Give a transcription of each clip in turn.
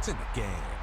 points in the game.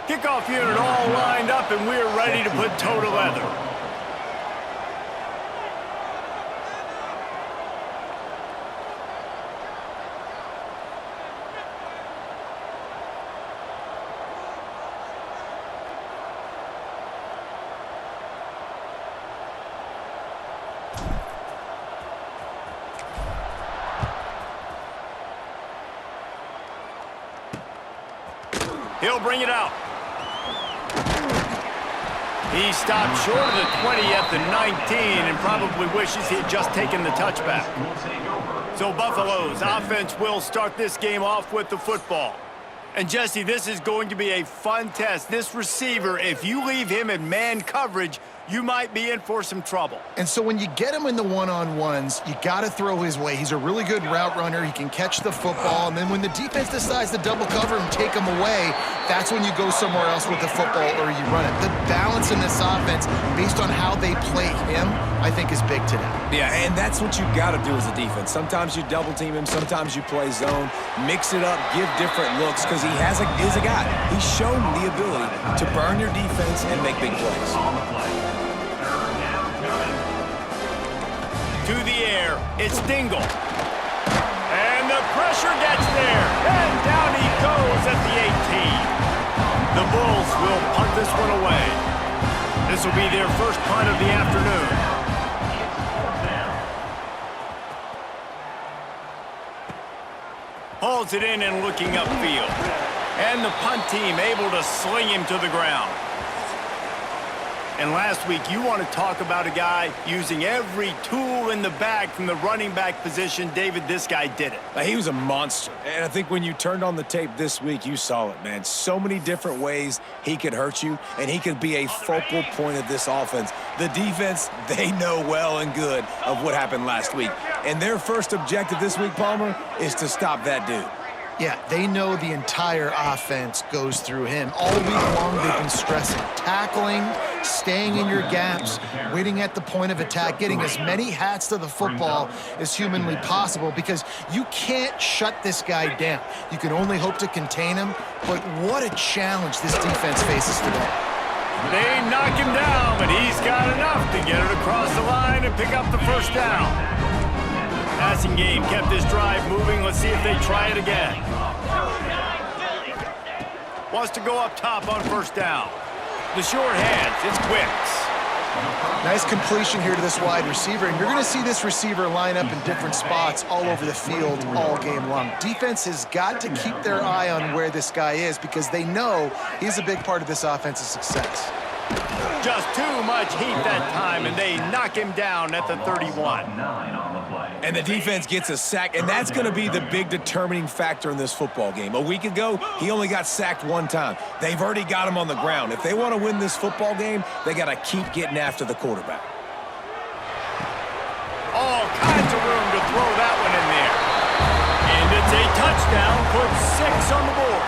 Kickoff unit all lined up, and we're ready to put toe to leather. He'll bring it out. He stopped short of the 20 at the 19 and probably wishes he had just taken the touchback. So Buffalo's offense will start this game off with the football. And Jesse, this is going to be a fun test. This receiver, if you leave him in man coverage, you might be in for some trouble. And so when you get him in the one-on-ones, you got to throw his way. He's a really good route runner. He can catch the football. And then when the defense decides to double cover and take him away, that's when you go somewhere else with the football or you run it. The balance in this offense, based on how they play him, I think is big today. Yeah, and that's what you got to do as a defense. Sometimes you double team him, sometimes you play zone, mix it up, give different looks, because he is a guy. He's shown the ability to burn your defense and make big plays. To the air, it's Dingle. And the pressure gets there. And down he goes at the 18. The Bulls will punt this one away. This will be their first punt of the afternoon. Hauls it in and looking upfield. And the punt team able to sling him to the ground. And last week, you want to talk about a guy using every tool in the bag from the running back position. David, this guy did it. He was a monster. And I think when you turned on the tape this week, you saw it, man. So many different ways he could hurt you, and he could be a focal point of this offense. The defense, they know well and good of what happened last week. And their first objective this week, Palmer, is to stop that dude. Yeah, they know the entire offense goes through him. All week long, they've been stressing tackling, staying in your gaps, waiting at the point of attack, getting as many hats to the football as humanly possible, because you can't shut this guy down. You can only hope to contain him, but what a challenge this defense faces today. They knock him down, but he's got enough to get it across the line and pick up the first down. Passing game kept this drive moving. Let's see if they try it again. Wants to go up top on first down. The short hands, it's Wicks. Nice completion here to this wide receiver, and you're going to see this receiver line up in different spots all over the field all game long. Defense has got to keep their eye on where this guy is, because they know he's a big part of this offense's success. Just too much heat that time, and they knock him down at the 31. And the defense gets a sack, and that's going to be the big determining factor in this football game. A week ago, he only got sacked one time. They've already got him on the ground. If they want to win this football game, they got to keep getting after the quarterback. All kinds of room to throw that one in there. And it's a touchdown, puts 6 on the board.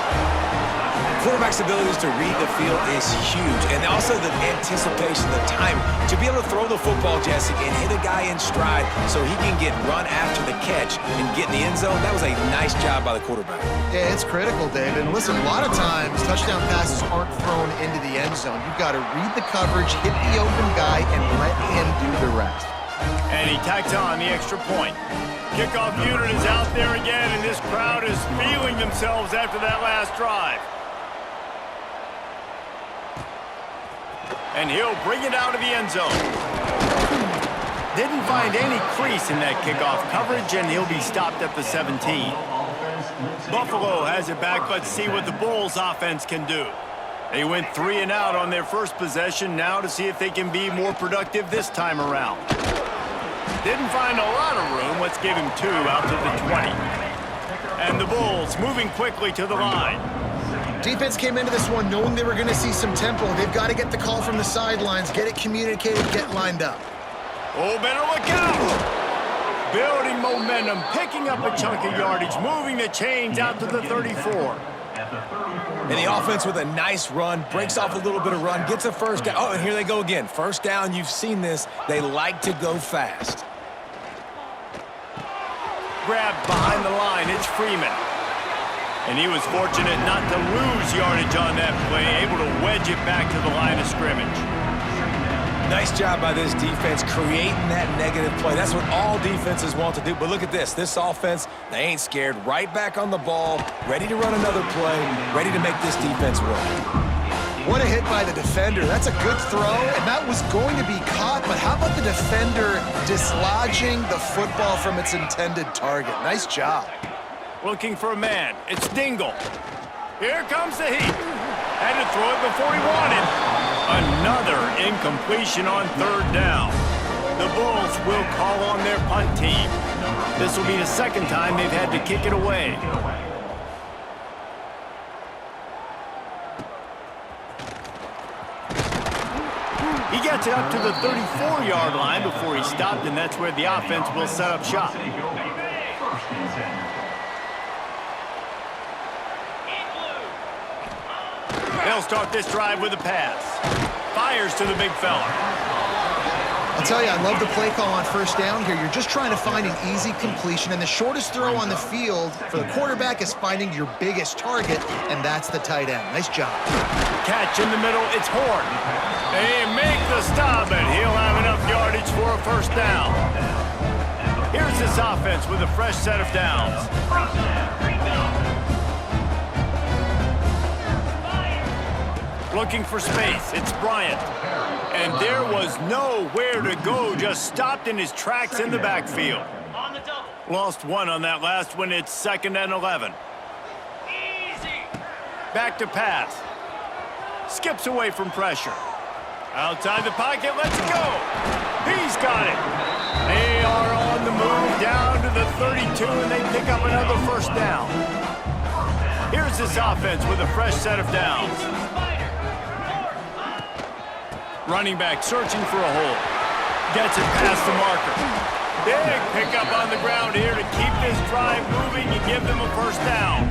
Quarterback's abilities to read the field is huge, and also the anticipation, the time to be able to throw the football, Jesse, and hit a guy in stride so he can get run after the catch and get in the end zone. That was a nice job by the quarterback. Yeah, it's critical, David. And listen, a lot of times touchdown passes aren't thrown into the end zone. You've got to read the coverage, hit the open guy, and let him do the rest. And he tacks on the extra point. Kickoff unit is out there again, and this crowd is feeling themselves after that last drive. And he'll bring it out of the end zone. Didn't find any crease in that kickoff coverage, and he'll be stopped at the 17. Buffalo has it back. Let's see what the Bulls offense can do. They went 3 and out on their first possession, now to see if they can be more productive this time around. Didn't find a lot of room. Let's give him 2 out to the 20. And the Bulls moving quickly to the line. Defense came into this one knowing they were going to see some tempo. They've got to get the call from the sidelines, get it communicated, get lined up. Oh, better look out! Building momentum, picking up a chunk of yardage, moving the chains out to the 34. And the offense with a nice run, breaks off a little bit of run, gets a first down. Oh, and here they go again. First down, you've seen this. They like to go fast. Grabbed behind the line, it's Freeman. And he was fortunate not to lose yardage on that play, able to wedge it back to the line of scrimmage. Nice job by this defense creating that negative play. That's what all defenses want to do. But look at this. This offense, they ain't scared. Right back on the ball, ready to run another play, ready to make this defense work. What a hit by the defender. That's a good throw, and that was going to be caught. But how about the defender dislodging the football from its intended target? Nice job. Looking for a man. It's Dingle. Here comes the heat. Had to throw it before he wanted. Another incompletion on third down. The Bulls will call on their punt team. This will be the second time they've had to kick it away. He gets it up to the 34-yard line before he stopped, and that's where the offense will set up shop. They'll start this drive with a pass. Fires to the big fella. I'll tell you, I love the play call on first down here. You're just trying to find an easy completion, and the shortest throw on the field for the quarterback is finding your biggest target, and that's the tight end. Nice job. Catch in the middle, it's Horn. They make the stop, and he'll have enough yardage for a first down. Here's this offense with a fresh set of downs. Looking for space, it's Bryant. And there was nowhere to go, just stopped in his tracks in the backfield. Lost one on that last one, it's 2nd and 11. Back to pass. Skips away from pressure. Outside the pocket, let's go. He's got it. They are on the move down to the 32, and they pick up another first down. Here's this offense with a fresh set of downs. Running back searching for a hole. Gets it past the marker. Big pickup on the ground here to keep this drive moving and give them a first down.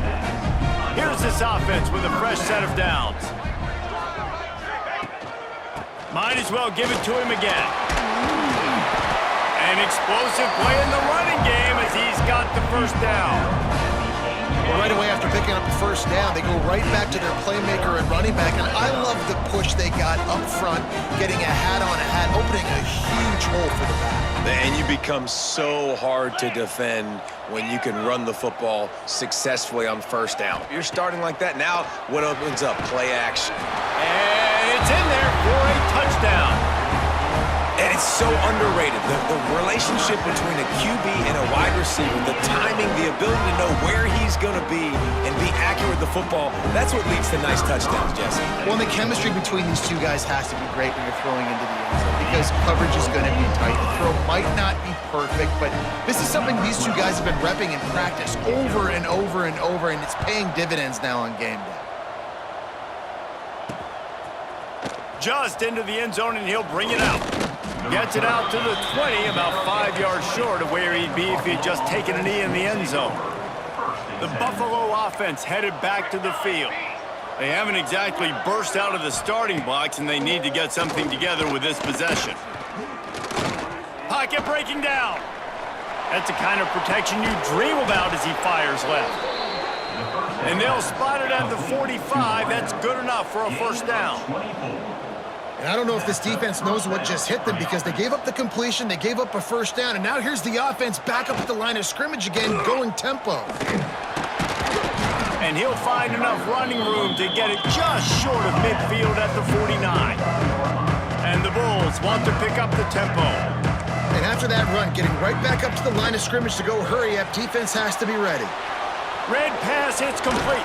Here's this offense with a fresh set of downs. Might as well give it to him again. An explosive play in the running game as he's got the first down. Well, right away after picking up the first down, they go right back to their playmaker and running back, and I love the push they got up front, getting a hat on a hat, opening a huge hole for the back. And you become so hard to defend when you can run the football successfully on first down. You're starting like that. Now, what opens up? Play action. And it's in there for a touchdown. And it's so underrated. The relationship between a QB and a wide receiver, the timing, the ability to know where he's going to be and be accurate with the football, that's what leads to nice touchdowns, Jesse. Well, the chemistry between these two guys has to be great when you're throwing into the end zone because coverage is going to be tight. The throw might not be perfect, but this is something these two guys have been repping in practice over and over and over, and it's paying dividends now on game day. Just into the end zone, and he'll bring it out. Gets it out to the 20, about 5 yards short of where he'd be if he'd just taken a knee in the end zone. The Buffalo offense headed back to the field. They haven't exactly burst out of the starting blocks, and they need to get something together with this possession. Pocket breaking down. That's the kind of protection you dream about as he fires left. And they'll spot it at the 45. That's good enough for a first down. And I don't know if this defense knows what just hit them because they gave up the completion, they gave up a first down, and now here's the offense back up at the line of scrimmage again, going tempo. And he'll find enough running room to get it just short of midfield at the 49. And the Bulls want to pick up the tempo. And after that run, getting right back up to the line of scrimmage to go hurry up, defense has to be ready. Red pass, it's complete.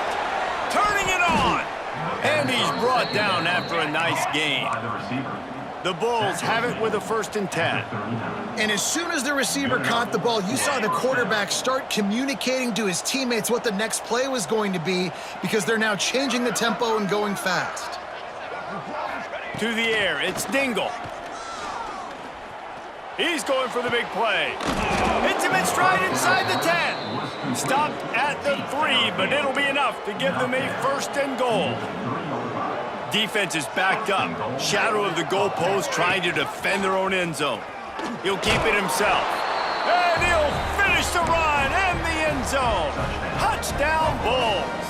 Turning it on. And he's brought down after a nice gain. The Bulls have it with a 1st and 10. And as soon as the receiver caught the ball, you saw the quarterback start communicating to his teammates what the next play was going to be because they're now changing the tempo and going fast. To the air, it's Dingle. He's going for the big play. Hits him in stride inside the 10. Stopped at the 3, but it'll be enough to give them a 1st and goal. Defense is backed up. Shadow of the goalpost trying to defend their own end zone. He'll keep it himself. And he'll finish the run and the end end zone. Touchdown, Bulls.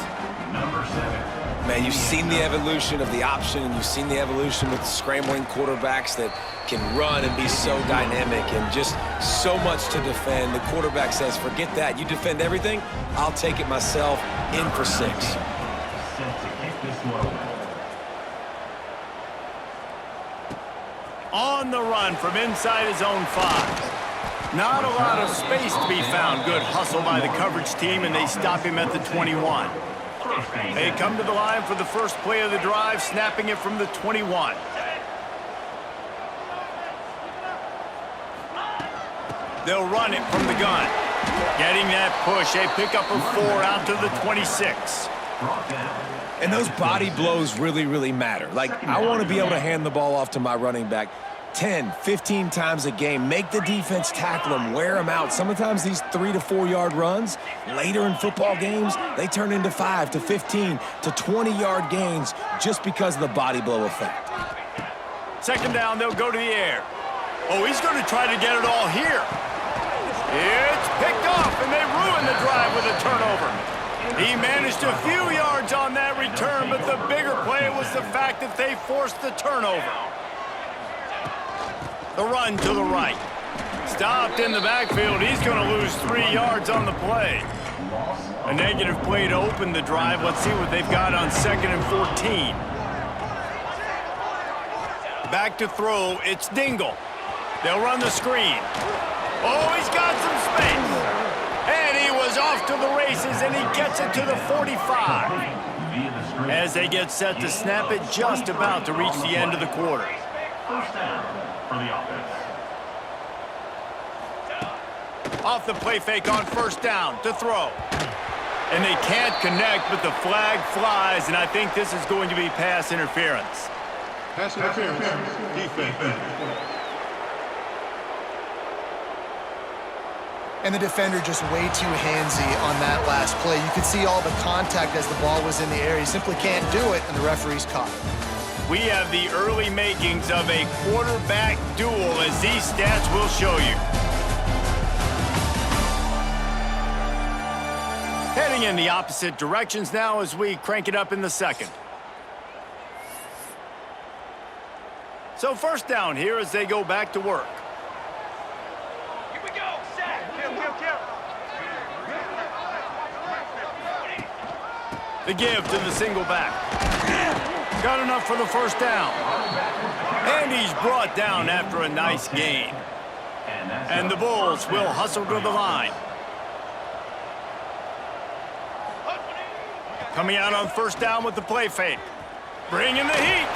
Man, you've seen the evolution of the option, and you've seen the evolution with scrambling quarterbacks that can run and be so dynamic and just so much to defend. The quarterback says, forget that. You defend everything, I'll take it myself. In for 6. On the run from inside his own 5. Not a lot of space to be found. Good hustle by the coverage team, and they stop him at the 21. They come to the line for the first play of the drive, snapping it from the 21. They'll run it from the gun. Getting that push, a pickup of 4 out to the 26. And those body blows really matter. Like, I want to be able to hand the ball off to my running back 10, 15 times a game. Make the defense tackle them, wear them out. Sometimes these 3 to 4 yard runs, later in football games, they turn into 5 to 15 to 20 yard gains just because of the body blow effect. Second down, they'll go to the air. Oh, he's going to try to get it all here. It's picked off, and they ruin the drive with a turnover. He managed a few yards on that return, but the bigger play was the fact that they forced the turnover. The run to the right. Stopped in the backfield. He's going to lose 3 yards on the play. A negative play to open the drive. Let's see what they've got on 2nd and 14. Back to throw. It's Dingle. They'll run the screen. Oh, he's got some space. And he was off to the races, and he gets it to the 45. As they get set to snap it, just about to reach the end of the quarter. First down for the offense. Off the play fake on first down to throw. And they can't connect, but the flag flies, and I think this is going to be pass interference. Pass interference. Defense. And the defender just way too handsy on that last play. You could see all the contact as the ball was in the air. He simply can't do it, and the referee's caught it. We have the early makings of a quarterback duel, as these stats will show you. Heading in the opposite directions now as we crank it up in the second. So first down here as they go back to work. Here we go. Set. Kill. The give to the single back. Got enough for the first down. And he's brought down after a nice gain. And the Bulls will hustle to the line. Coming out on first down with the play fake. Bringing the heat.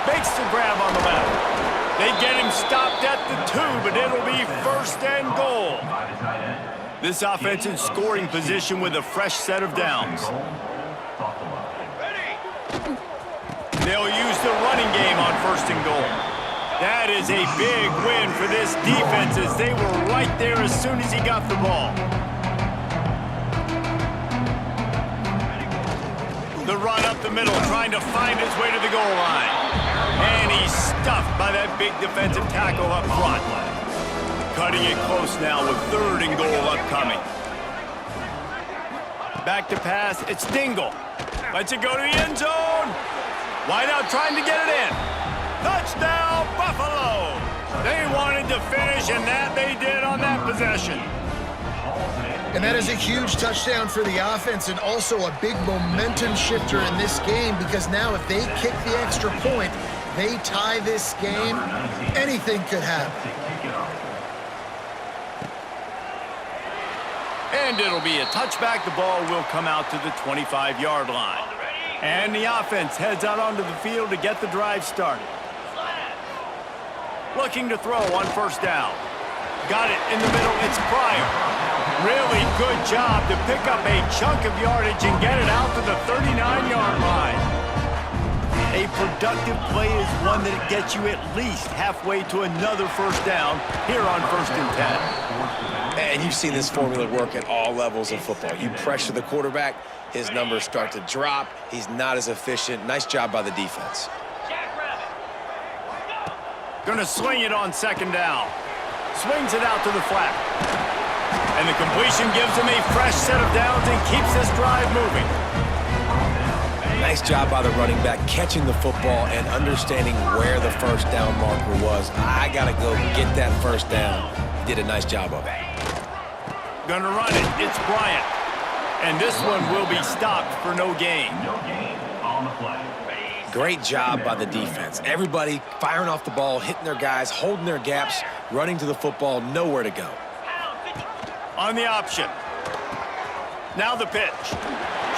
Makes the grab on the left. They get him stopped at the 2, but it'll be first and goal. This offense in scoring position with a fresh set of downs. They'll use the running game on first and goal. That is a big win for this defense as they were right there as soon as he got the ball. The run up the middle, trying to find his way to the goal line. And he's stuffed by that big defensive tackle up front. Cutting it close now with 3rd and goal upcoming. Back to pass, it's Dingle. Lets it go to the end zone. Wide out trying to get it in. Touchdown, Buffalo! They wanted to finish, and that they did on that possession. And that is a huge touchdown for the offense and also a big momentum shifter in this game, because now if they kick the extra point, they tie this game, anything could happen. And it'll be a touchback. The ball will come out to the 25-yard line. And the offense heads out onto the field to get the drive started. Looking to throw on first down. Got it in the middle. It's Pryor. Really good job to pick up a chunk of yardage and get it out to the 39-yard line. A productive play is one that gets you at least halfway to another first down here on 1st and 10. And you've seen this formula work at all levels of football. You pressure the quarterback, his numbers start to drop. He's not as efficient. Nice job by the defense. Gonna swing it on 2nd down. Swings it out to the flat. And the completion gives him a fresh set of downs and keeps this drive moving. Nice job by the running back catching the football and understanding where the first down marker was. I got to go get that first down. He did a nice job of it. Gonna run it. It's Bryant. And this one will be stopped for no gain. No gain on the play. Great job by the defense. Everybody firing off the ball, hitting their guys, holding their gaps, running to the football, nowhere to go. On the option. Now the pitch.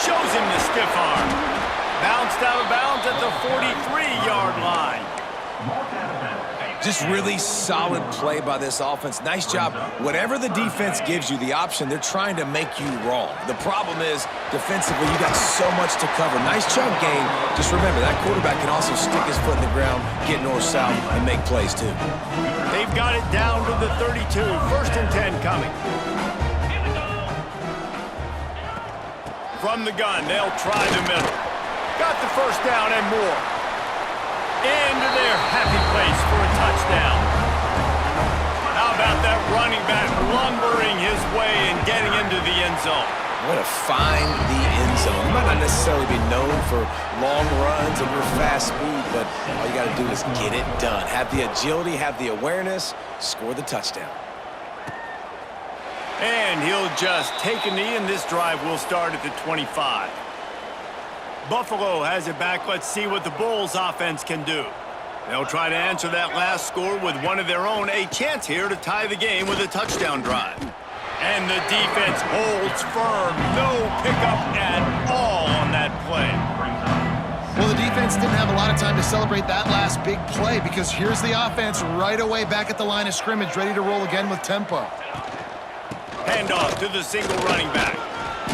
Shows him the stiff arm. Bounced out of bounds at the 43-yard line. Just really solid play by this offense. Nice job. Whatever the defense gives you the option, they're trying to make you wrong. The problem is, defensively, you got so much to cover. Nice chunk game. Just remember, that quarterback can also stick his foot in the ground, get north-south, and make plays too. They've got it down to the 32. First and 10 coming. From the gun, they'll try the middle. Got the first down and more. Into their happy place for a touchdown. How about that running back lumbering his way and getting into the end zone? Way to find the end zone. You might not necessarily be known for long runs and your fast speed, but all you got to do is get it done. Have the agility, have the awareness, score the touchdown. And he'll just take a knee, and this drive will start at the 25. Buffalo has it back. Let's see what the Bulls offense can do. They'll try to answer that last score with one of their own. A chance here to tie the game with a touchdown drive. And the defense holds firm. No pickup at all on that play. Well, the defense didn't have a lot of time to celebrate that last big play because here's the offense right away back at the line of scrimmage, ready to roll again with tempo. Handoff to the single running back.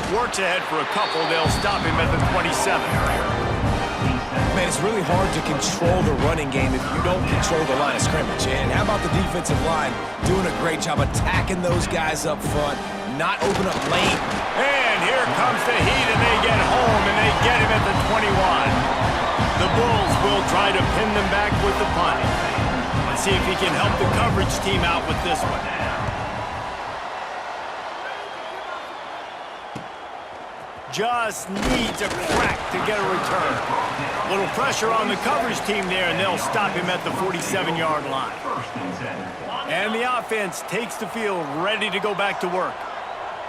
Works ahead for a couple. They'll stop him at the 27. Man, it's really hard to control the running game if you don't control the line of scrimmage. And how about the defensive line doing a great job attacking those guys up front, not open up lane. And here comes the heat, and they get home, and they get him at the 21. The Bulls will try to pin them back with the punt. Let's see if he can help the coverage team out with this one. Just needs a crack to get a return. Little pressure on the coverage team there, and they'll stop him at the 47-yard line. And the offense takes the field, ready to go back to work.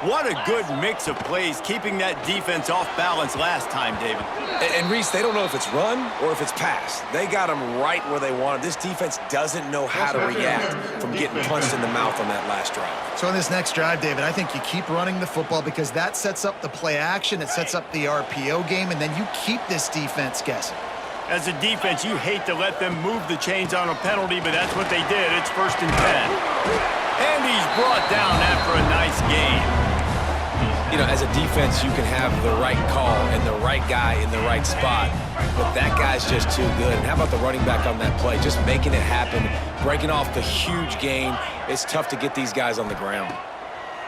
What a good mix of plays, keeping that defense off balance last time, David. And Reese, they don't know if it's run or if it's pass. They got them right where they want it. This defense doesn't know how to react from getting punched in the mouth on that last drive. So in this next drive, David, I think you keep running the football because that sets up the play action, it sets up the RPO game, and then you keep this defense guessing. As a defense, you hate to let them move the chains on a penalty, but that's what they did. It's 1st and 10. And he's brought down after a nice game. You know, as a defense, you can have the right call and the right guy in the right spot, but that guy's just too good. And how about the running back on that play? Just making it happen, breaking off the huge gain. It's tough to get these guys on the ground.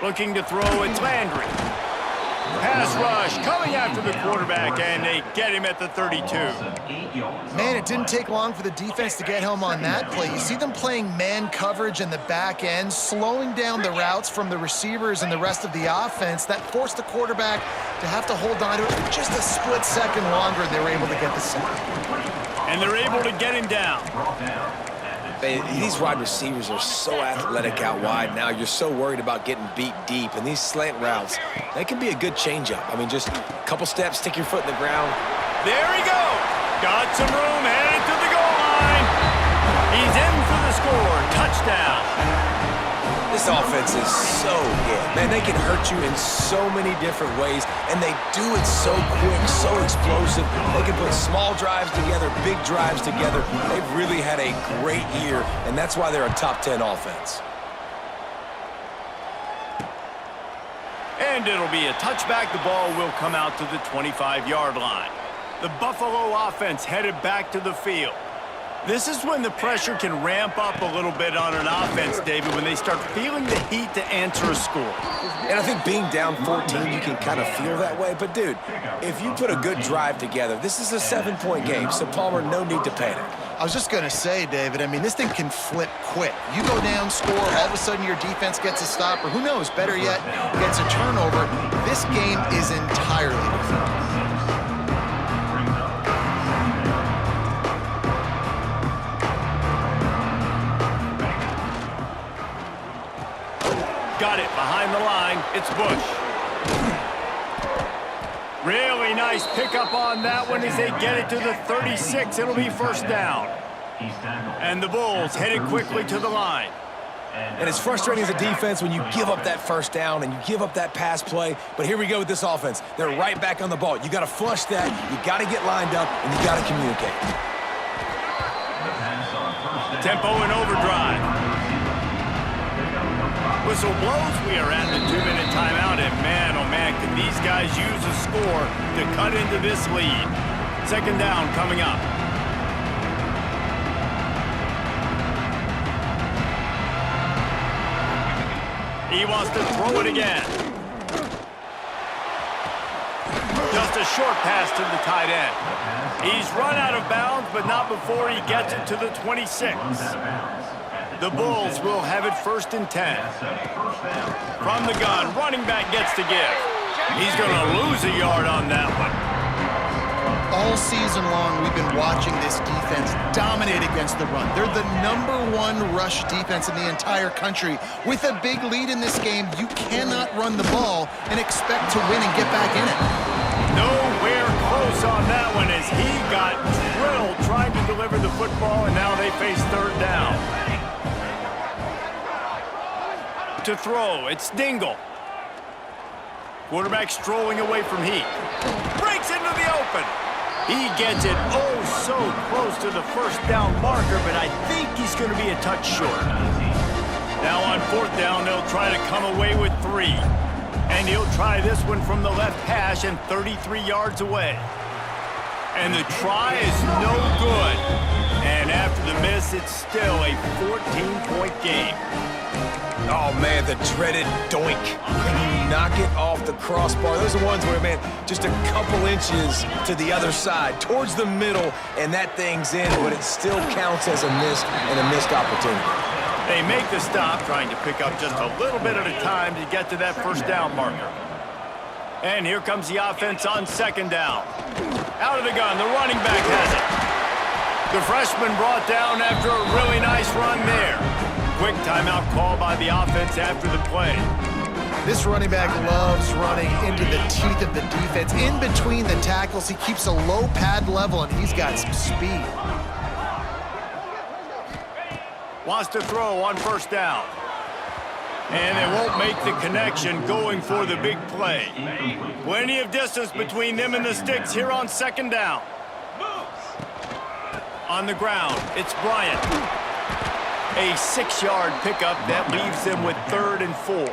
Looking to throw, it's Landry. Pass rush coming after the quarterback, and they get him at the 32. Man, it didn't take long for the defense to get home on that play. You see them playing man coverage in the back end, slowing down the routes from the receivers and the rest of the offense. That forced the quarterback to have to hold on to it for just a split second longer, and they were able to get the sack. And they're able to get him down. These wide receivers are so athletic out wide now. You're so worried about getting beat deep. And these slant routes, they can be a good changeup. I mean, just a couple steps, stick your foot in the ground. There he goes. Got some room, headed to the goal line. He's in for the score. Touchdown. This offense is so good. Man, they can hurt you in so many different ways, and they do it so quick, so explosive. They can put small drives together, big drives together. They've really had a great year, and that's why they're a top 10 offense. And it'll be a touchback. The ball will come out to the 25-yard line. The Buffalo offense headed back to the field. This is when the pressure can ramp up a little bit on an offense, David, when they start feeling the heat to answer a score. And I think being down 14, you can kind of feel that way. But, dude, if you put a good drive together, this is a 7-point game. So, Palmer, no need to panic. I was just going to say, David, I mean, this thing can flip quick. You go down, score, all of a sudden your defense gets a stop, or who knows, better yet, gets a turnover. This game is entirely different. Got it behind the line. It's Bush. Really nice pickup on that one as they get it to the 36. It'll be first down. And the Bulls headed quickly to the line. And it's frustrating as a defense when you give up that first down and you give up that pass play. But here we go with this offense. They're right back on the ball. You got to flush that. You got to get lined up, and you got to communicate. Tempo and overdrive. Whistle blows. We are at the 2-minute timeout, and man, oh man, can these guys use a score to cut into this lead. Second down coming up. He wants to throw it again. Just a short pass to the tight end. He's run out of bounds, but not before he gets it to the 26. The Bulls will have it first and 10. From the gun, running back gets to give. He's going to lose a yard on that one. All season long, we've been watching this defense dominate against the run. They're the #1 rush defense in the entire country. With a big lead in this game, you cannot run the ball and expect to win and get back in it. Nowhere close on that one as he got drilled trying to deliver the football, and now they face third down. To throw, it's Dingle. Quarterback strolling away from Heat. Breaks into the open. He gets it oh so close to the first down marker, but I think he's going to be a touch short. Now on fourth down, they'll try to come away with 3. And he'll try this one from the left hash and 33 yards away. And the try is no good. And after the miss, it's still a 14-point game. Oh, man, the dreaded doink. When you knock it off the crossbar, those are ones where, man, just a couple inches to the other side, towards the middle, and that thing's in, but it still counts as a missed and a missed opportunity. They make the stop, trying to pick up just a little bit at a time to get to that first down marker. And here comes the offense on second down. Out of the gun, the running back has it. The freshman brought down after a really nice run there. Quick timeout call by the offense after the play. This running back loves running into the teeth of the defense. In between the tackles, he keeps a low pad level, and he's got some speed. Wants to throw on first down. And they won't make the connection going for the big play. Plenty of distance between them and the sticks here on second down. On the ground, it's Bryant. A 6-yard pickup that leaves them with 3rd and 4.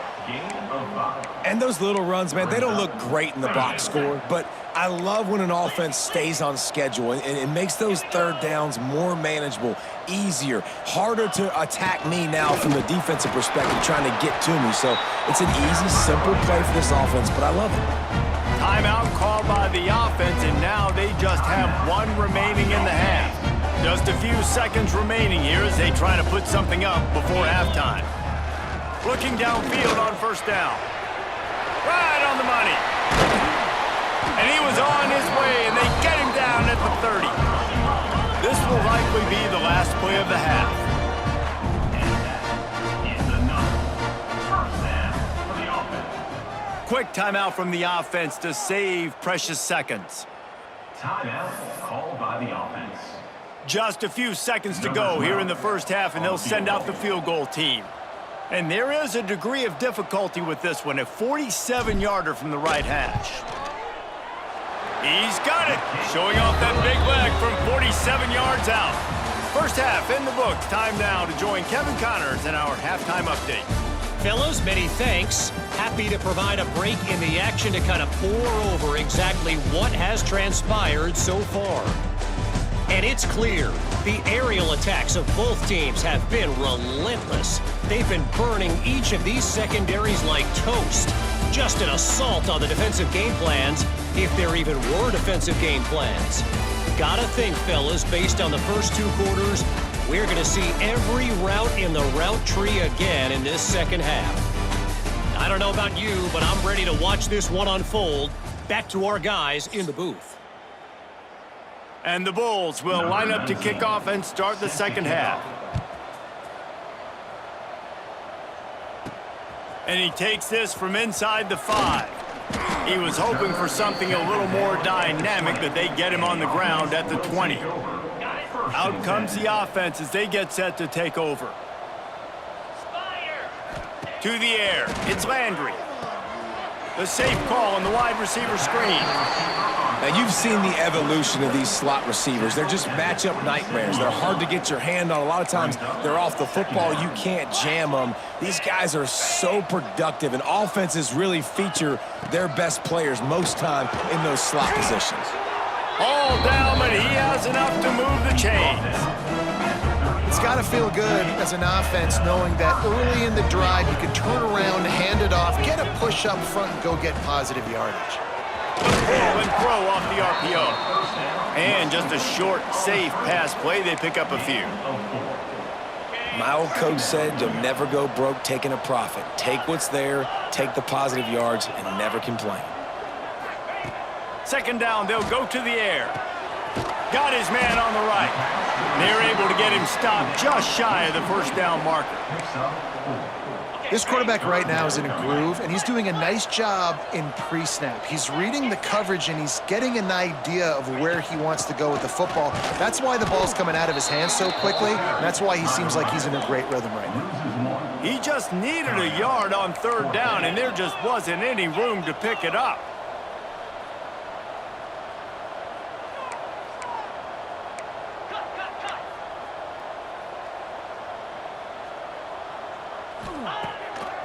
And those little runs, man, they don't look great in the box score, but I love when an offense stays on schedule and it makes those third downs more manageable, easier, harder to attack me now from the defensive perspective trying to get to me. So it's an easy, simple play for this offense, but I love it. Timeout called by the offense, and now they just have 1 remaining in the half. Just a few seconds remaining here as they try to put something up before halftime. Looking downfield on first down. Right on the money. And he was on his way, and they get him down at the 30. This will likely be the last play of the half. Quick timeout from the offense to save precious seconds. Timeout called by the offense. Just a few seconds to go here in the first half, and they'll send out the field goal team. And there is a degree of difficulty with this one, a 47-yarder from the right hash. He's got it, showing off that big leg from 47 yards out. First half in the books. Time now to join Kevin Connors in our halftime update. Fellows, many thanks. Happy to provide a break in the action to kind of pour over exactly what has transpired so far. And it's clear, the aerial attacks of both teams have been relentless. They've been burning each of these secondaries like toast. Just an assault on the defensive game plans, if there even were defensive game plans. Gotta think, fellas, based on the first 2 quarters, we're gonna see every route in the route tree again in this second half. I don't know about you, but I'm ready to watch this one unfold. Back to our guys in the booth. And the Bulls will line up to kick off and start the second half. And he takes this from inside the 5. He was hoping for something a little more dynamic, but they get him on the ground at the 20. Out comes the offense as they get set to take over. To the air, it's Landry. The safe call on the wide receiver screen. Now, you've seen the evolution of these slot receivers. They're just matchup nightmares. They're hard to get your hand on. A lot of times, they're off the football. You can't jam them. These guys are so productive, and offenses really feature their best players most time in those slot positions. All down, but he has enough to move the chains. It's got to feel good as an offense knowing that early in the drive you can turn around, hand it off, get a push up front, and go get positive yardage. Pull and throw off the RPO. And just a short, safe pass play. They pick up a few. My old coach said you'll never go broke taking a profit. Take what's there, take the positive yards, and never complain. Second down, they'll go to the air. Got his man on the right. They're able to get him stopped just shy of the first down marker. This quarterback right now is in a groove, and he's doing a nice job in pre-snap. He's reading the coverage, and he's getting an idea of where he wants to go with the football. That's why the ball's coming out of his hands so quickly, and that's why he seems like he's in a great rhythm right now. He just needed a yard on third down, and there just wasn't any room to pick it up.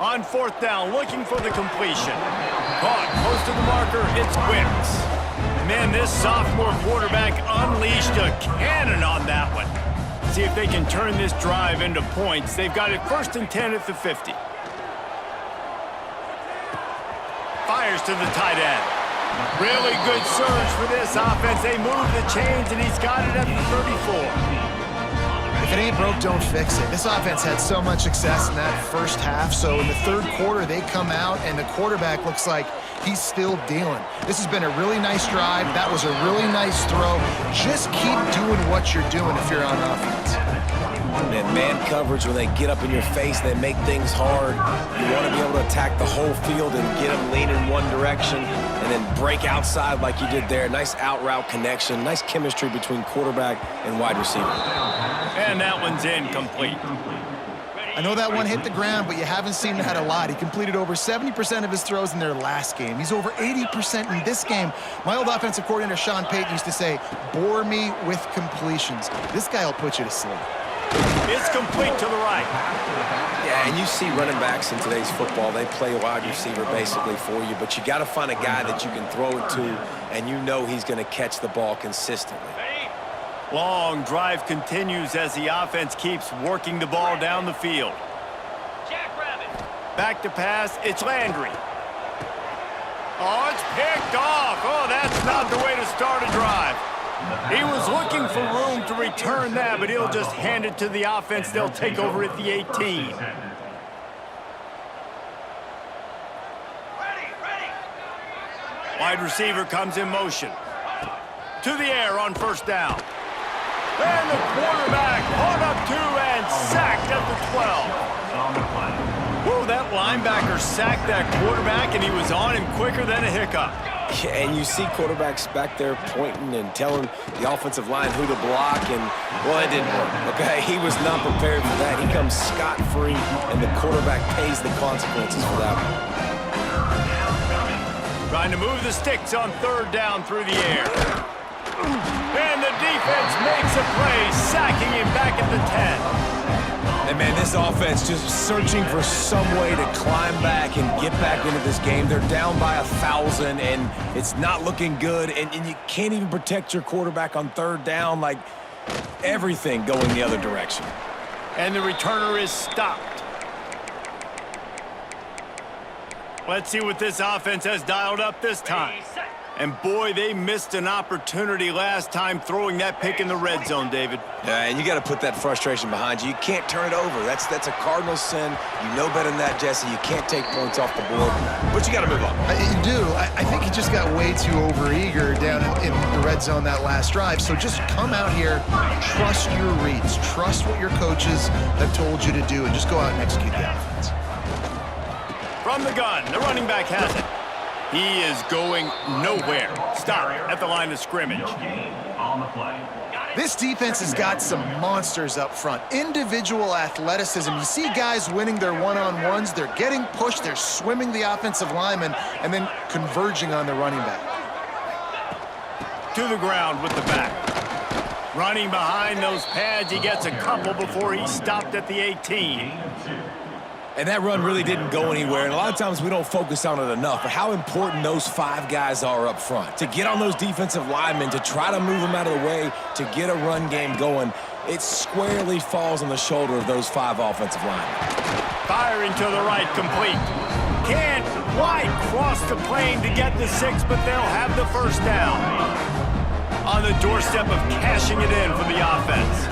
On fourth down, looking for the completion. Caught close to the marker, it's Wicks. Man, this sophomore quarterback unleashed a cannon on that one. See if they can turn this drive into points. They've got it 1st and 10 at the 50. Fires to the tight end. Really good surge for this offense. They move the chains, and he's got it at the 34. If it ain't broke, don't fix it. This offense had so much success in that first half, so in the third quarter, they come out, and the quarterback looks like he's still dealing. This has been a really nice drive. That was a really nice throw. Just keep doing what you're doing if you're on offense. And man coverage, when they get up in your face, they make things hard. You want to be able to attack the whole field and get them leaning one direction and then break outside like you did there. Nice out-route connection, nice chemistry between quarterback and wide receiver. And that one's incomplete. I know that one hit the ground, but you haven't seen that a lot. He completed over 70% of his throws in their last game. He's over 80% in this game. My old offensive coordinator, Sean Payton, used to say, bore me with completions. This guy will put you to sleep. It's complete to the right. Yeah, and you see running backs in today's football, they play wide receiver basically for you, but you got to find a guy that you can throw it to, and you know he's going to catch the ball consistently. Long drive continues as the offense keeps working the ball down the field. Back to pass, it's Landry. Oh, it's picked off. Oh, that's not the way to start a drive. He was looking for room to return that, but he'll just hand it to the offense. They'll take over at the 18. Wide receiver comes in motion. To the air on first down. And the quarterback caught up 2 and sacked at the 12. Whoa, that linebacker sacked that quarterback, and he was on him quicker than a hiccup. Yeah, and you see quarterbacks back there pointing and telling the offensive line who to block, and, well, it didn't work, okay? He was not prepared for that. He comes scot-free, and the quarterback pays the consequences for that one. Trying to move the sticks on third down through the air. And the defense makes a play, sacking him back at the 10. And, man, this offense just searching for some way to climb back and get back into this game. They're down by 1,000, and it's not looking good. And you can't even protect your quarterback on third down. Like, everything going the other direction. And the returner is stopped. Let's see what this offense has dialed up this time. And, boy, they missed an opportunity last time throwing that pick in the red zone, David. Yeah, and you got to put that frustration behind you. You can't turn it over. That's a cardinal sin. You know better than that, Jesse. You can't take points off the board, but you got to move on. You do. I think he just got way too overeager down in the red zone that last drive. So just come out here, trust your reads, trust what your coaches have told you to do, and just go out and execute the offense. From the gun, the running back has it. He is going nowhere. Stop at the line of scrimmage. On the play. This defense has got some monsters up front. Individual athleticism. You see guys winning their one-on-ones. They're getting pushed. They're swimming the offensive lineman and then converging on the running back. To the ground with the back. Running behind those pads. He gets a couple before he's stopped at the 18. And that run really didn't go anywhere, and a lot of times we don't focus on it enough, but how important those 5 guys are up front. To get on those defensive linemen, to try to move them out of the way, to get a run game going, it squarely falls on the shoulder of those 5 offensive linemen. Firing to the right, complete. Can't quite cross the plane to get the 6, but they'll have the first down. On the doorstep of cashing it in for the offense.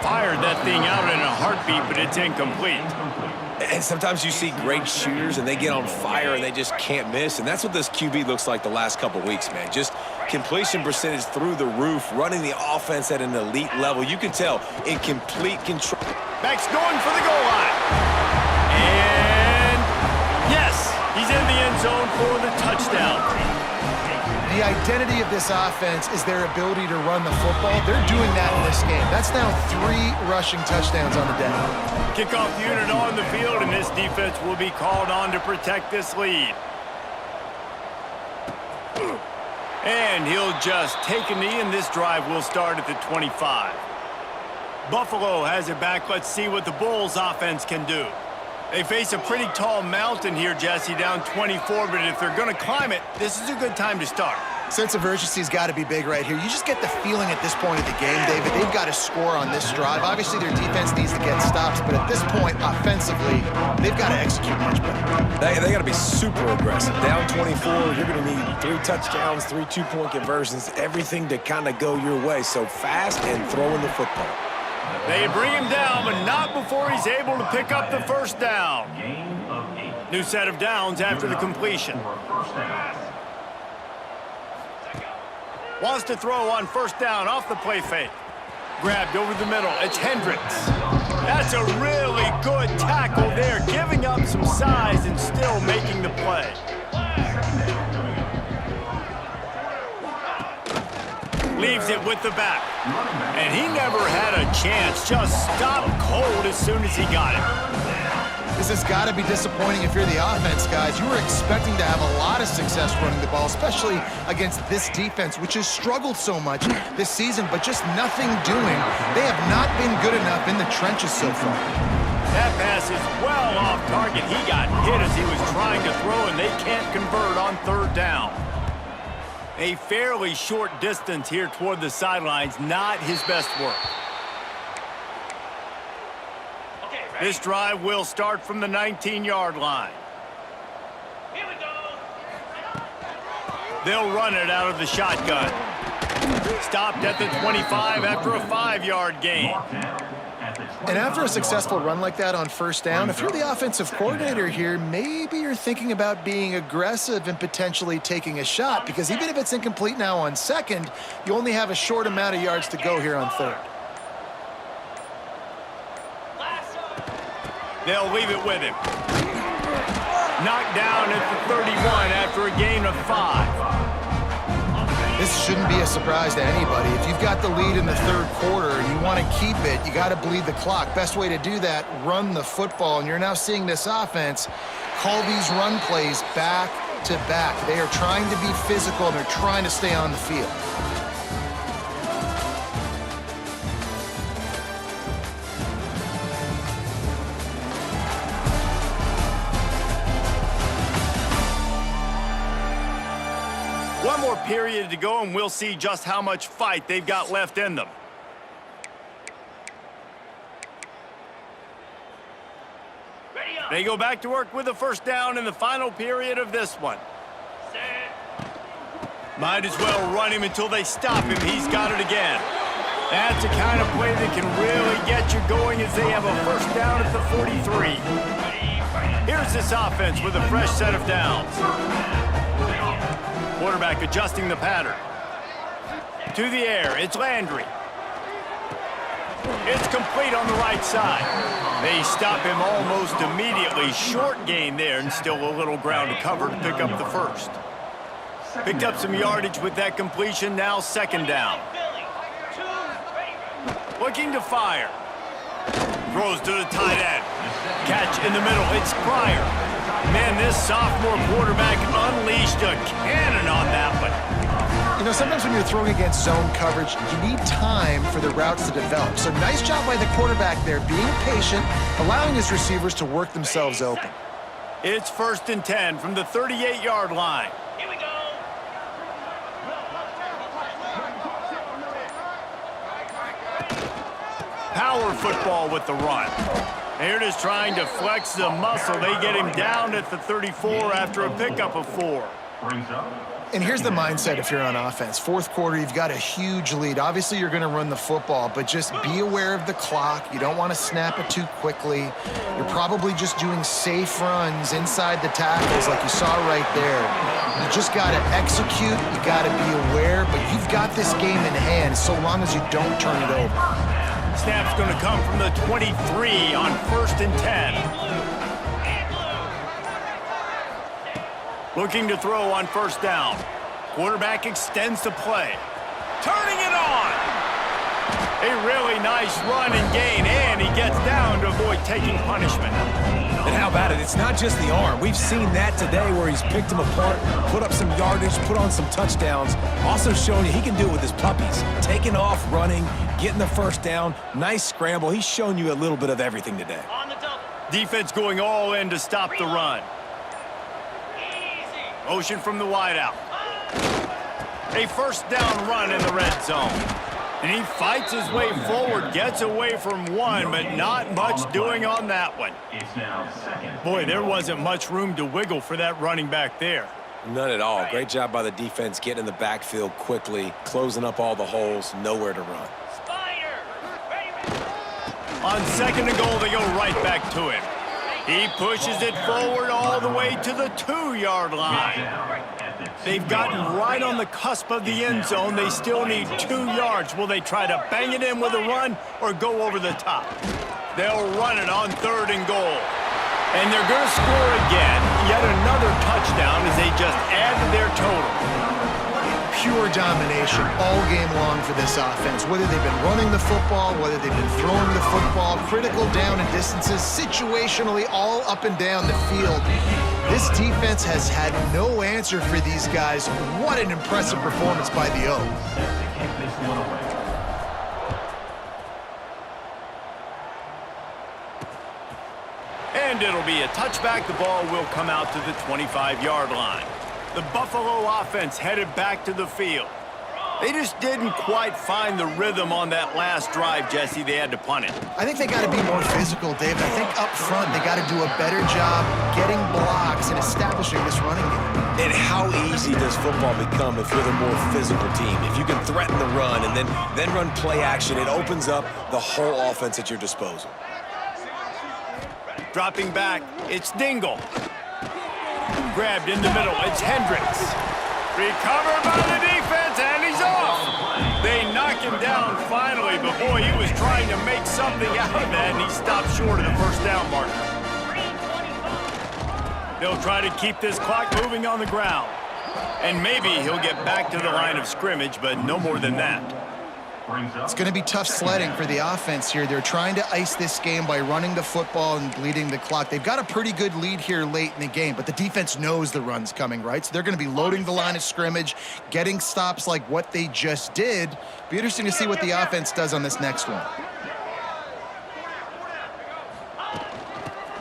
Fired that thing out in a heartbeat, but it's incomplete. And sometimes you see great shooters, and they get on fire, and they just can't miss. And that's what this QB looks like the last couple weeks, man. Just completion percentage through the roof, running the offense at an elite level. You can tell in complete control. Max going for the goal line. And yes, he's in the end zone for the touchdown. The identity of this offense is their ability to run the football. They're doing that in this game. That's now 3 rushing touchdowns on the day. Kickoff unit on the field, and this defense will be called on to protect this lead. And he'll just take a knee, and this drive will start at the 25. Buffalo has it back. Let's see what the Bulls offense can do. They face a pretty tall mountain here, Jesse, down 24, but if they're going to climb it, this is a good time to start. Sense of urgency's got to be big right here. You just get the feeling at this point of the game, David, they've got to score on this drive. Obviously, their defense needs to get stops, but at this point, offensively, they've got to execute much better. They got to be super aggressive. Down 24, you're going to need 3 touchdowns, 3 two-point conversions, everything to kind of go your way. So fast and throwing the football. They bring him down, but not before he's able to pick up the first down. New set of downs after the completion. Wants to throw on first down off the play fake. Grabbed over the middle. It's Hendricks. That's a really good tackle there, giving up some size and still making the play. Leaves it with the back. And he never had a chance. Just stopped cold as soon as he got it. This has got to be disappointing if you're the offense, guys. You were expecting to have a lot of success running the ball, especially against this defense, which has struggled so much this season, but just nothing doing. They have not been good enough in the trenches so far. That pass is well off target. He got hit as he was trying to throw, and they can't convert on third down. A fairly short distance here toward the sidelines, not his best work. This drive will start from the 19-yard line. Here we go. They'll run it out of the shotgun. Stopped at the 25 after a 5-yard gain. And after a successful run like that on first down, if you're the offensive coordinator here, maybe you're thinking about being aggressive and potentially taking a shot, because even if it's incomplete now on second, you only have a short amount of yards to go here on third. They'll leave it with him. Knocked down at the 31 after a gain of 5. This shouldn't be a surprise to anybody. If you've got the lead in the third quarter and you want to keep it, you got to bleed the clock. Best way to do that, run the football. And you're now seeing this offense call these run plays back to back. They are trying to be physical and they're trying to stay on the field. One more period to go, and we'll see just how much fight they've got left in them. Ready up. They go back to work with a first down in the final period of this one. Set. Might as well run him until they stop him. He's got it again. That's the kind of play that can really get you going as they have a first down at the 43. Here's this offense with a fresh set of downs. Quarterback adjusting the pattern. To the air, it's Landry. It's complete on the right side. They stop him almost immediately. Short gain there, and still a little ground to cover to pick up the first. Picked up some yardage with that completion, now second down. Looking to fire. Throws to the tight end. Catch in the middle, it's Pryor. Man, this sophomore quarterback unleashed a cannon on that one. You know, sometimes when you're throwing against zone coverage, you need time for the routes to develop. So nice job by the quarterback there, being patient, allowing his receivers to work themselves open. It's 1st and 10 from the 38-yard line. Here we go. Power football with the run. They're just trying to flex the muscle. They get him down at the 34 after a pickup of 4. Brings up And here's the mindset if you're on offense. Fourth quarter, you've got a huge lead. Obviously, you're going to run the football, but just be aware of the clock. You don't want to snap it too quickly. You're probably just doing safe runs inside the tackles like you saw right there. You just got to execute. You got to be aware, but you've got this game in hand so long as you don't turn it over. Snap's going to come from the 23 on 1st and 10. Looking to throw on first down. Quarterback extends the play. Turning it on. A really nice run and gain, and he gets down to avoid taking punishment. And how about it? It's not just the arm. We've seen that today where he's picked them apart, put up some yardage, put on some touchdowns. Also showing you he can do it with his puppies. Taking off, running, getting the first down. Nice scramble. He's shown you a little bit of everything today. On the double. Defense going all in to stop the run. Easy. Motion from the wideout. A first down run in the red zone. And he fights his way forward, gets away from one, but not much doing on that one. it's now 2nd. Boy, there wasn't much room to wiggle for that running back there. None at all. Great job by the defense getting in the backfield quickly, closing up all the holes, nowhere to run. Spider. Ready. On 2nd and goal, they go right back to him. He pushes it forward all the way to the 2-yard line. They've gotten right on the cusp of the end zone. They still need 2 yards. Will they try to bang it in with a run or go over the top? They'll run it on 3rd and goal. And they're going to score again. Yet another touchdown as they just add to their total. Pure domination all game long for this offense. Whether they've been running the football, whether they've been throwing the football, critical down and distances, situationally all up and down the field. This defense has had no answer for these guys. What an impressive performance by the Oaks. Set to kick this one away. And it'll be a touchback. The ball will come out to the 25-yard line. The Buffalo offense headed back to the field. They just didn't quite find the rhythm on that last drive, Jesse. They had to punt it. I think they got to be more physical, Dave. I think up front they got to do a better job getting blocks and establishing this running game. And how easy does football become if you're the more physical team? If you can threaten the run and then run play action, it opens up the whole offense at your disposal. Dropping back, it's Dingle. Grabbed in the middle, it's Hendricks. Recovered by the defense, and he's off. They knock him down finally, but boy, he was trying to make something out of that, and he stopped short of the first down marker. They'll try to keep this clock moving on the ground. And maybe he'll get back to the line of scrimmage, but no more than that. It's going to be tough sledding for the offense here. They're trying to ice this game by running the football and bleeding the clock. They've got a pretty good lead here late in the game, but the defense knows the run's coming, right? So they're going to be loading the line of scrimmage, getting stops like what they just did. Be interesting to see what the offense does on this next one.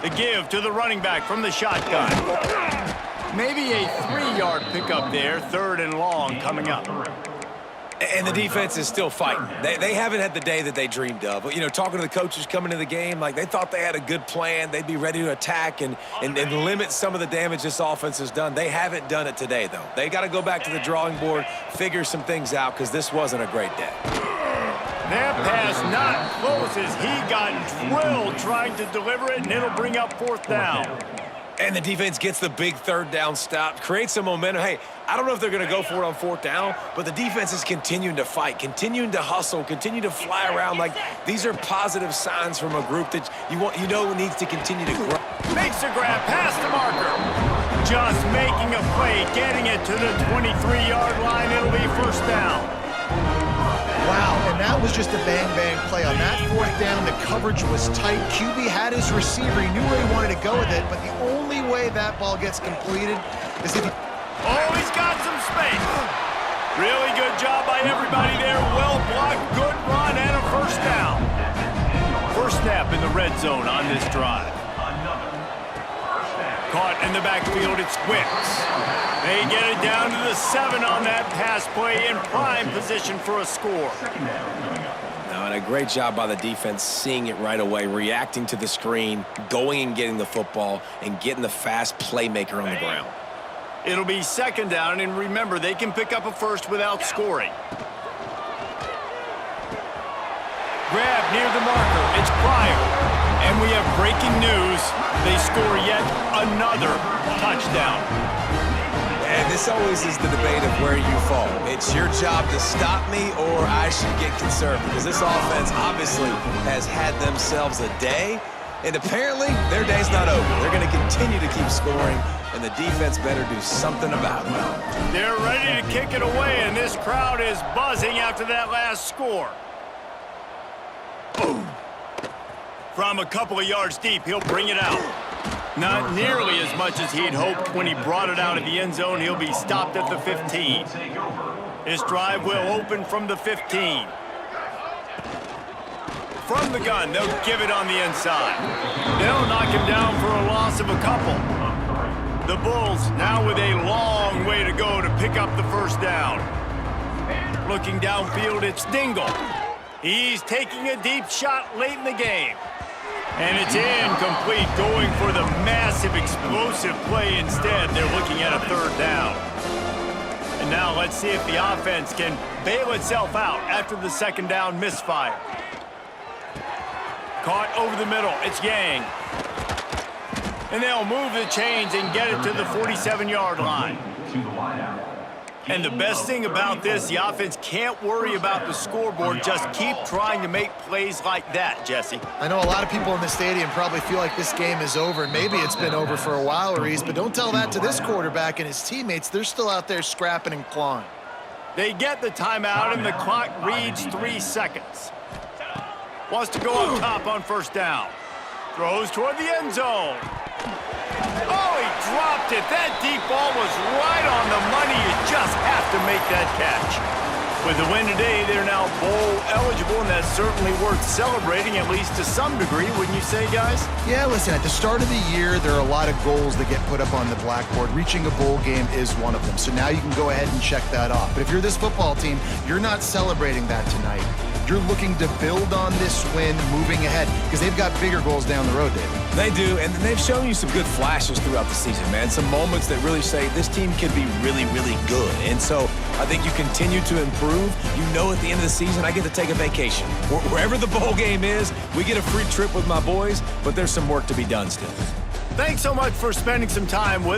The give to the running back from the shotgun. Maybe a 3-yard pickup there, 3rd and long coming up. And the defense is still fighting. They haven't had the day that they dreamed of. You know, talking to the coaches coming into the game, like they thought they had a good plan. They'd be ready to attack and limit some of the damage this offense has done. They haven't done it today, though. They got to go back to the drawing board, figure some things out, because this wasn't a great day. That pass not close as he got drilled trying to deliver it, and it'll bring up 4th down. And the defense gets the big 3rd down stop, creates some momentum. Hey, I don't know if they're going to go for it on 4th down, but the defense is continuing to fight, continuing to hustle, continue to fly around. Like, these are positive signs from a group that you know needs to continue to grow. Makes a grab past the marker. Just making a play, getting it to the 23-yard line. It'll be 1st down. Wow, and that was just a bang-bang play. On that 4th down, the coverage was tight. QB had his receiver. He knew where he wanted to go with it, but the only way that ball gets completed is if he... Oh, he's got some space. Really good job by everybody there. Well blocked, good run, and a 1st down. First snap in the red zone on this drive. Caught in the backfield, it's Wicks. They get it down to the 7 on that pass play in prime position for a score. No, and a great job by the defense seeing it right away, reacting to the screen, going and getting the football, and getting the fast playmaker on the ground. It'll be 2nd down, and remember, they can pick up a 1st without scoring. Grab near the marker, it's Pryor. And we have breaking news. They score yet another touchdown. And this always is the debate of where you fall. It's your job to stop me or I should get conservative, because this offense obviously has had themselves a day, and apparently their day's not over. They're going to continue to keep scoring, and the defense better do something about it. They're ready to kick it away, and this crowd is buzzing after that last score. Boom. From a couple of yards deep, he'll bring it out. Not nearly as much as he'd hoped when he brought it out of the end zone. He'll be stopped at the 15. This drive will open from the 15. From the gun, they'll give it on the inside. They'll knock him down for a loss of a couple. The Bulls now with a long way to go to pick up the 1st down. Looking downfield, it's Dingle. He's taking a deep shot late in the game. And it's incomplete, going for the massive explosive play instead. They're looking at a 3rd down. And now let's see if the offense can bail itself out after the 2nd down misfire. Caught over the middle, it's Yang. And they'll move the chains and get it to the 47-yard line. And the best thing about this, the offense can't worry about the scoreboard. Just keep trying to make plays like that, Jesse. I know a lot of people in the stadium probably feel like this game is over. Maybe it's been over for a while, Reese, but don't tell that to this quarterback and his teammates. They're still out there scrapping and clawing. They get the timeout, and the clock reads 3 seconds. Wants to go up top on 1st down. Throws toward the end zone. Oh, he dropped it. That deep ball was right on the money. You just have to make that catch. With the win today, they're now bowl eligible, and that's certainly worth celebrating, at least to some degree, wouldn't you say, guys? Yeah, listen, at the start of the year, there are a lot of goals that get put up on the blackboard. Reaching a bowl game is one of them. So now you can go ahead and check that off. But if you're this football team, you're not celebrating that tonight. You're looking to build on this win moving ahead because they've got bigger goals down the road, David. They do, and they've shown you some good flashes throughout the season, man. Some moments that really say this team could be really, really good. And so I think you continue to improve. You know at the end of the season, I get to take a vacation. Wherever the bowl game is, we get a free trip with my boys, but there's some work to be done still. Thanks so much for spending some time with